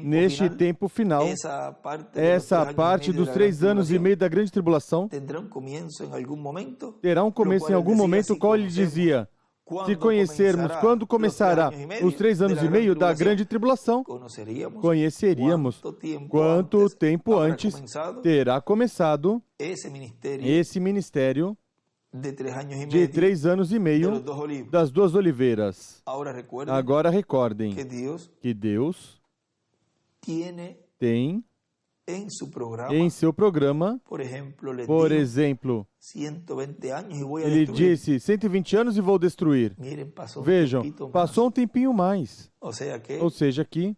neste tempo final. Essa parte dos 3 anos e meio da grande tribulação terá um começo em algum momento, o qual ele dizia, se conhecermos quando começará os 3 anos e meio da grande tribulação, conheceríamos quanto tempo antes terá começado esse ministério de 3 anos e meio das 2 oliveiras. Agora recordem que Deus tem em seu programa, por exemplo, ele disse 120 anos e vou destruir. Vejam, passou um tempinho mais. Ou seja, que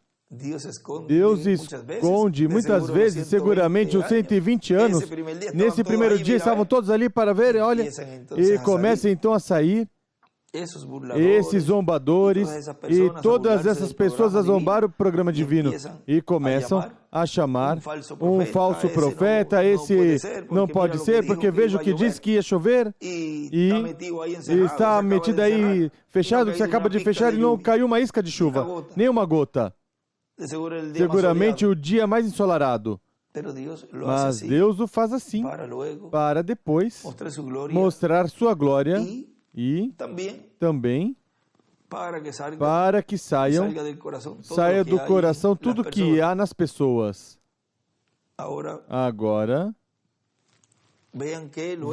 Deus esconde muitas vezes, seguramente, os 120 anos. Nesse primeiro dia estavam todos ali para ver, olha, e começa então a sair esses zombadores e todas essas pessoas a zombar o programa divino e começam a chamar um falso profeta. Esse não pode ser, porque veja o que diz que ia chover e está metido aí fechado, que se acaba de fechar e não caiu uma isca de chuva, nem uma gota. Seguramente o dia mais ensolarado. Mas Deus o faz assim, para depois mostrar sua glória e também para que saia do coração tudo que há nas pessoas. Agora,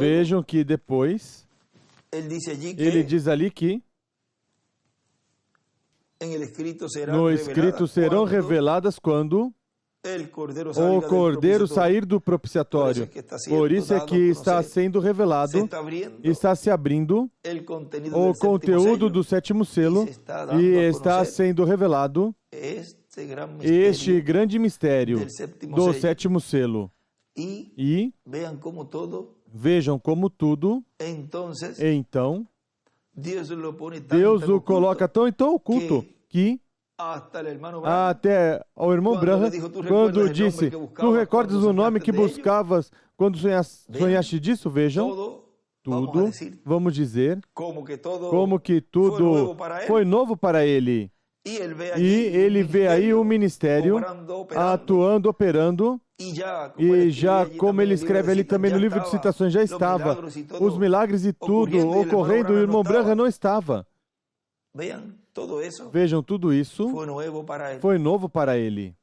vejam que depois, ele diz ali que no escrito serão reveladas quando o Cordeiro sair do propiciatório. Por isso é que está sendo revelado, está se abrindo o conteúdo do sétimo selo e está sendo revelado este grande mistério do sétimo selo. E vejam como tudo, então, Deus o coloca tão oculto que até o irmão Branham, quando disse, tu recordas o nome que buscavas quando sonhaste disso? Vejam, tudo, vamos dizer, como que tudo foi novo para ele. E ele vê aí o ministério atuando, operando, e já, como ele escreve ali também no livro de citações, já estava. Os milagres e tudo ocorrendo, e o irmão Branham não estava. Vejam, tudo isso foi novo para ele.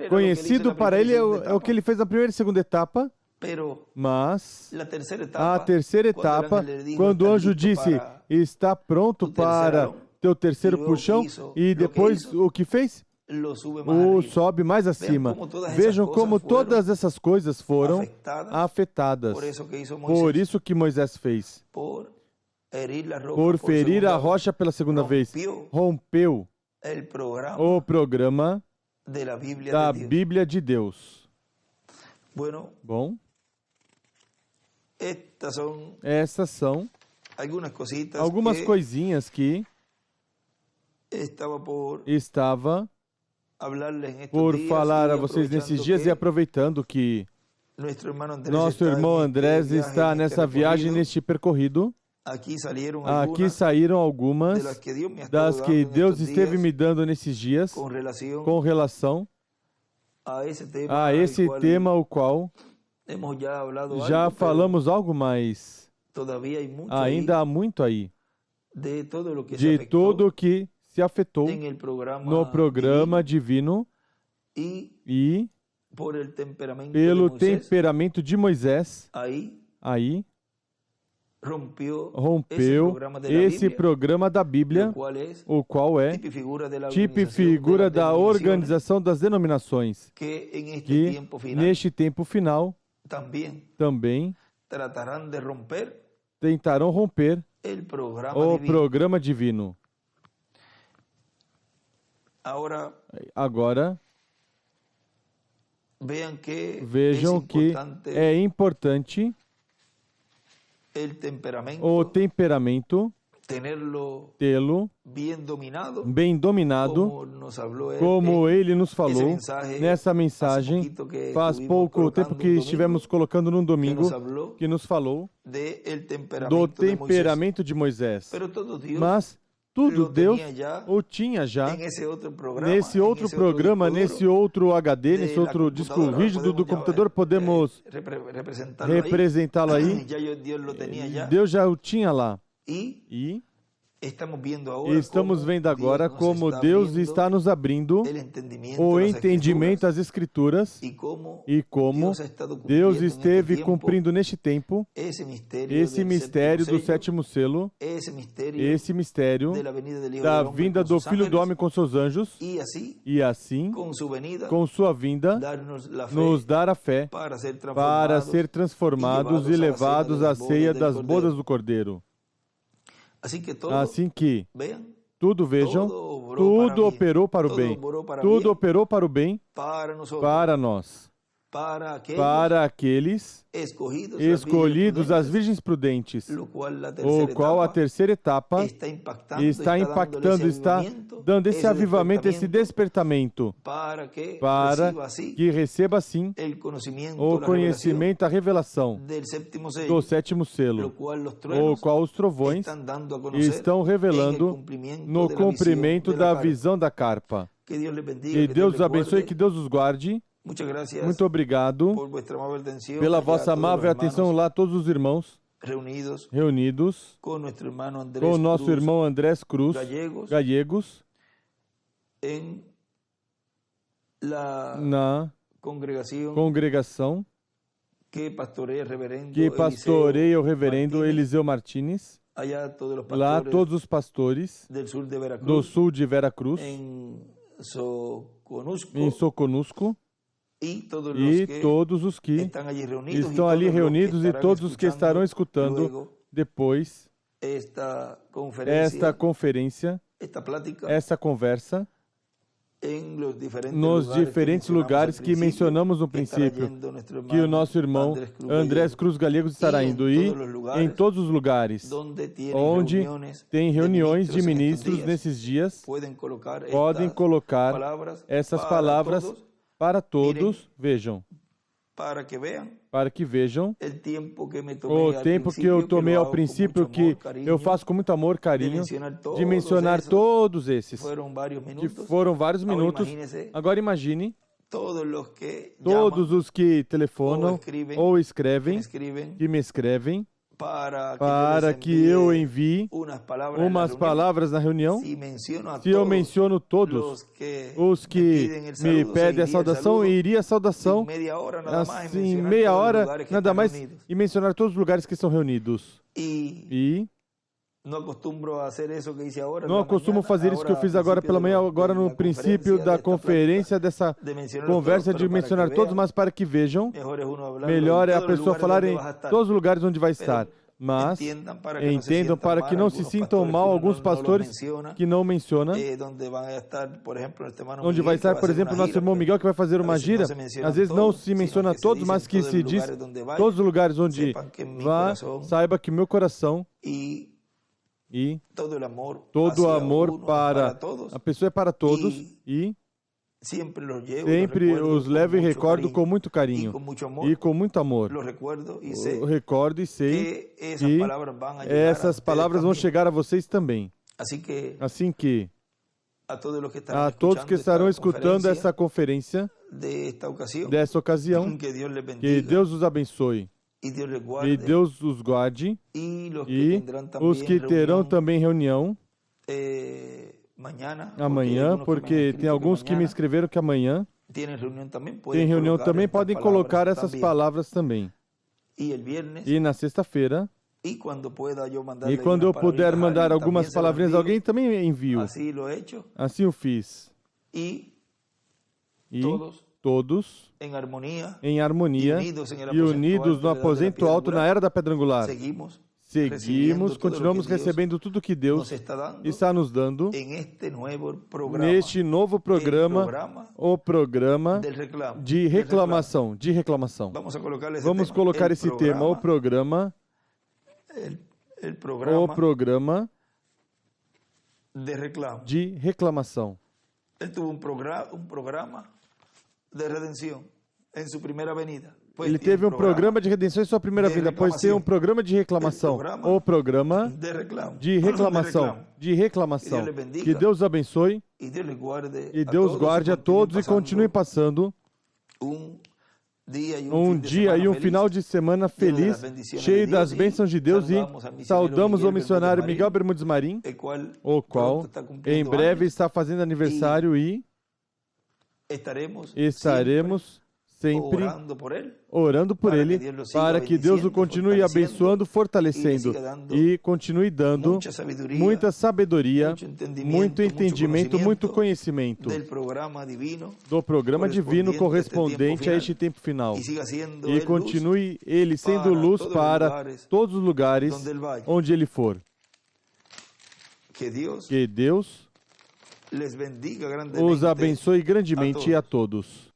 Conhecido para ele é o que ele fez na primeira e segunda etapa, mas a terceira etapa, quando o anjo disse, está pronto para teu terceiro puxão, e depois o que fez? O sobe mais acima. Vejam como todas essas coisas foram afetadas. Por isso que Moisés fez. Por ferir a rocha pela segunda vez, rompeu o programa da Bíblia de Deus. Bom, essas são algumas coisinhas que estava por falar a vocês nesses dias, e aproveitando que nosso irmão Andrés está nessa viagem, neste percorrido. Aqui saíram algumas das que Deus esteve me dando nesses dias com relação a esse tema, o qual já falamos algo, mas ainda há muito aí de tudo o que se afetou no programa divino e pelo temperamento de Moisés. Aí rompeu esse programa da Bíblia, o qual é tipo e figura da organização das denominações, que neste tempo final também tentarão romper o programa divino. Agora, vejam que é importante o temperamento, tê-lo bem dominado, como ele nos falou nessa mensagem, faz pouco tempo que estivemos colocando num domingo, que nos falou do temperamento de Moisés. Mas tudo Deus o tinha já nesse outro programa, nesse outro HD, nesse outro disco rígido do computador, podemos representá-lo aí. Deus já o tinha lá. E estamos vendo agora como Deus está nos abrindo o entendimento das Escrituras e como Deus esteve cumprindo neste tempo esse mistério do sétimo selo, esse mistério da vinda do Filho do Homem com seus anjos, e assim, com sua vinda, nos dar a fé para ser transformados e levados à ceia das bodas do Cordeiro. Assim que tudo, vejam, tudo operou para o bem. Tudo operou para o bem para nós. Para aqueles escolhidos, as virgens prudentes, o qual a terceira etapa está impactando, está dando esse avivamento, esse despertamento, para que receba assim o conhecimento, a revelação do sétimo selo, o qual os trovões estão revelando no cumprimento da visão da carpa. Que Deus os abençoe, que Deus os guarde. Muito obrigado pela vossa amável atenção lá, todos os irmãos reunidos com o nosso irmão Andrés Cruz Gallegos na congregação que pastoreia o reverendo Eliseu Martínez. Lá todos os pastores do sul de Veracruz, em Soconusco, e todos os que estão ali reunidos e todos os que estarão escutando depois esta conferência, essa conversa, nos diferentes lugares que mencionamos no princípio, que o nosso irmão Andrés Cruz Gallegos estará indo, e em todos os lugares onde tem reuniões de ministros nesses dias, podem colocar essas palavras para todos, vejam, para que vejam o tempo que eu tomei ao princípio, que eu faço com muito amor, carinho, de mencionar todos esses, que foram vários minutos. Agora imagine todos os que telefonam ou escrevem, que me escrevem, para que eu envie umas palavras na reunião. Se eu menciono todos os que me pedem a saudação, iria a saudação assim, meia hora, nada mais, e mencionar todos os lugares que estão reunidos. E não acostumo fazer isso que eu fiz agora pela manhã, agora no princípio da conferência, dessa conversa, de mencionar todos, mas para que vejam, melhor é a pessoa falar em todos os lugares onde vai estar. Mas entendam, para que não se sintam mal, alguns pastores que não mencionam, onde vai estar, por exemplo, nosso irmão Miguel, que vai fazer uma gira. Às vezes não se menciona todos, mas que se diz todos os lugares onde vá, saiba que meu coração e todo o amor para a pessoa é para todos, e sempre os levo e recordo com muito carinho e com muito amor. Eu recordo e sei que essas palavras vão chegar a vocês também. Assim que a todos que estarão escutando essa conferência, dessa ocasião, que Deus os abençoe. E Deus os guarde, e os que terão também reunião amanhã, porque tem alguns que me escreveram que amanhã tem reunião também, podem colocar essas palavras também. E na sexta-feira, e quando eu puder mandar algumas palavrinhas a alguém, também envio. Assim eu fiz. E todos em harmonia e unidos no aposento alto na era da pedra angular. Seguimos, continuamos recebendo tudo que Deus está nos dando neste novo programa, o programa de reclamação. Vamos colocar esse tema, o programa de reclamação. Ele teve um programa de redenção em sua primeira venida. Ele teve um programa de redenção em sua primeira vinda, pois tem um programa de reclamação. O programa de reclamação. Que Deus abençoe e Deus guarde a todos e continue passando um dia e um final de semana feliz, cheio das bênçãos de Deus, e saudamos o missionário Miguel Bermudes Marim, o qual em breve está fazendo aniversário, e estaremos sempre orando por ele, para que Deus o continue abençoando, fortalecendo e continue dando muita sabedoria, muito entendimento, muito conhecimento do programa divino correspondente a este tempo final. E continue ele sendo luz para todos os lugares onde ele for. Que Deus os abençoe grandemente a todos.